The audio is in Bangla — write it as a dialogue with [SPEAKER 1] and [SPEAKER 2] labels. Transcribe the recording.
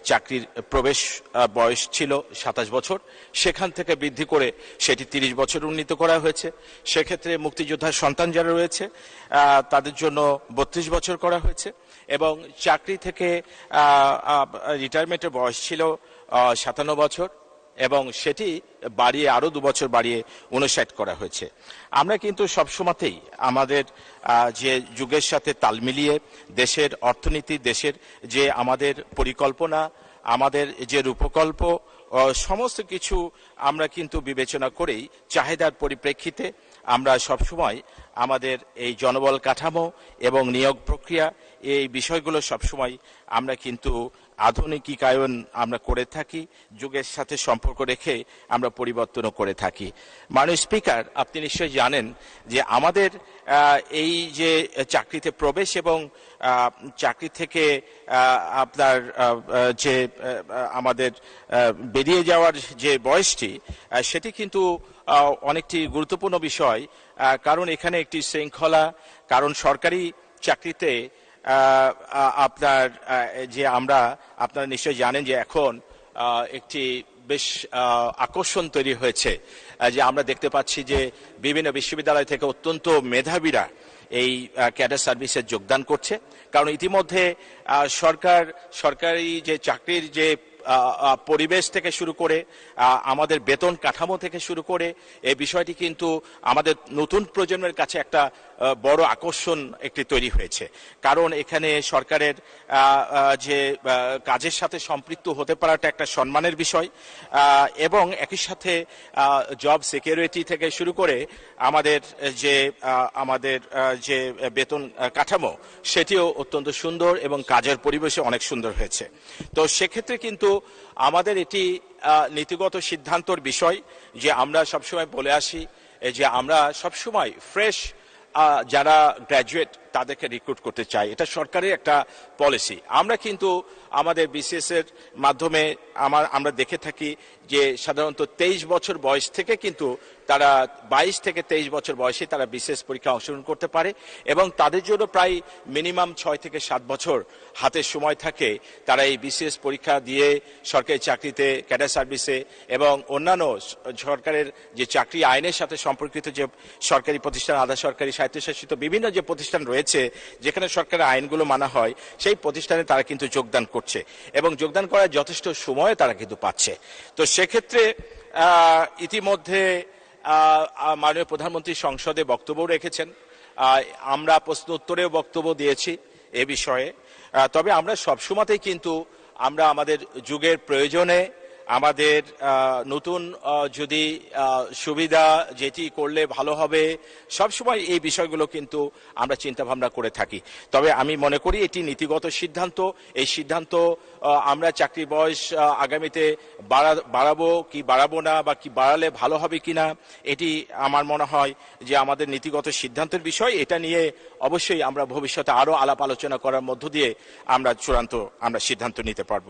[SPEAKER 1] চাকরির প্রবেশ বয়স ছিল 27 বছর, সেখান থেকে বৃদ্ধি করে সেটি 30 বছর উন্নীত করা হয়েছে। সেক্ষেত্রে মুক্তিযোদ্ধার সন্তান যারা রয়েছে তাদের জন্য 32 বছর করা হয়েছে এবং চাকরি থেকে রিটায়ারমেন্টের বয়স ছিল 57 বছর এবং সেটি বাড়িয়ে আরো 2 বছর বাড়িয়ে 59 করা হয়েছে। আমরা কিন্তু সবসময়তেই আমাদের যে যুগের সাথে তাল মিলিয়ে দেশের অর্থনীতি, দেশের যে আমাদের পরিকল্পনা, আমাদের যে রূপকল্প, সমস্ত কিছু আমরা কিন্তু বিবেচনা করেই চাহিদার পরিপ্রেক্ষিতে আমরা সবসময় আমাদের এই জনবল কাঠামো এবং নিয়োগ প্রক্রিয়া এই বিষয়গুলো সবসময় আমরা কিন্তু আধুনিকায়ন আমরা করে থাকি, যুগের সাথে সম্পর্ক রেখে আমরা পরিবর্তনও করে থাকি। মাননীয় স্পিকার, আপনি নিশ্চয়ই জানেন যে আমাদের এই যে চাকরিতে প্রবেশ এবং চাকরি থেকে আপনার যে আমাদের বেরিয়ে যাওয়ার যে বয়সটি, সেটি কিন্তু অনেকটি গুরুত্বপূর্ণ বিষয়। কারণ এখানে একটি শৃঙ্খলা, কারণ সরকারি চাকরিতে আপনার যে আপনারা নিশ্চয়ই জানেন যে এখন একটি বেশ আকর্ষণ তৈরি হয়েছে যে আমরা দেখতে পাচ্ছি যে বিভিন্ন বিশ্ববিদ্যালয় থেকে অত্যন্ত মেধাবীরা এই ক্যাডার সার্ভিসে যোগদান করছে। কারণ ইতিমধ্যে সরকারি যে চাকরির যে পরিবেশ থেকে শুরু করে আমাদের বেতন কাঠামো থেকে শুরু করে এই বিষয়টি কিন্তু আমাদের নতুন প্রজন্মের কাছে একটা বড় আকর্ষণ একটি তৈরি হয়েছে। কারণ এখানে সরকারের যে কাজের সাথে সম্পৃক্ত হতে পারাটা একটা সম্মানের বিষয় এবং একই সাথে জব সিকিউরিটি থেকে শুরু করে আমাদের যে বেতন কাঠামো সেটিও অত্যন্ত সুন্দর এবং কাজের পরিবেশে অনেক সুন্দর হয়েছে। তো সেক্ষেত্রে কিন্তু আমাদের এটি নীতিগত সিদ্ধান্তর বিষয় যে আমরা সবসময় বলে আসি যে আমরা সবসময় ফ্রেশ যারা গ্র্যাজুয়েট তাদেরকে রিক্রুট করতে চাই, এটা সরকারের একটা পলিসি। আমরা কিন্তু আমাদের বিসিএস এর মাধ্যমে আমরা দেখে থাকি যে সাধারণত 23 বছর বয়স থেকে কিন্তু তারা 22 থেকে 23 বছর বয়সে তারা বিসিএস পরীক্ষা অংশগ্রহণ করতে পারে এবং তাদের জন্য প্রায় মিনিমাম 6 থেকে 7 বছর হাতে সময় থাকে তারা এই বিসিএস পরীক্ষা দিয়ে সরকারি চাকরিতে, ক্যাডার সার্ভিসে এবং অন্যান্য সরকারের যে চাকরি আইনের সাথে সম্পর্কিত যে সরকারি প্রতিষ্ঠান, আধা সরকারি, স্বায়ত্তশাসিত বিভিন্ন যে প্রতিষ্ঠান রয়েছে যেখানে সরকারের আইনগুলো মানা হয় সেই প্রতিষ্ঠানে তারা কিন্তু যোগদান করছে এবং যোগদান করার যথেষ্ট সময় তারা কিন্তু পাচ্ছে। তো সেক্ষেত্রে ইতিমধ্যে মাননীয় প্রধানমন্ত্রী সংসদে বক্তব্য রেখেছেন, আমরা প্রশ্ন উত্তরেও বক্তব্য দিয়েছি এ বিষয়ে। তবে আমরা সবসময়তেই কিন্তু আমরা আমাদের যুগের প্রয়োজনে আমাদের নতুন যদি সুবিধা যেটি করলে ভালো হবে সবসময় এই বিষয়গুলো কিন্তু আমরা চিন্তা ভাবনা করে থাকি। তবে আমি মনে করি এটি নীতিগত সিদ্ধান্ত, এই সিদ্ধান্ত আমরা চাকরি বয়স আগামীতে বাড়াবো কি বাড়াবো না বা কি বাড়ালে ভালো হবে কিনা, এটি আমার মনে হয় যে আমাদের নীতিগত সিদ্ধান্তের বিষয়। এটা নিয়ে অবশ্যই আমরা ভবিষ্যতে আরো আলাপ আলোচনা করার মধ্য দিয়ে আমরা চূড়ান্ত সিদ্ধান্ত নিতে পারবো।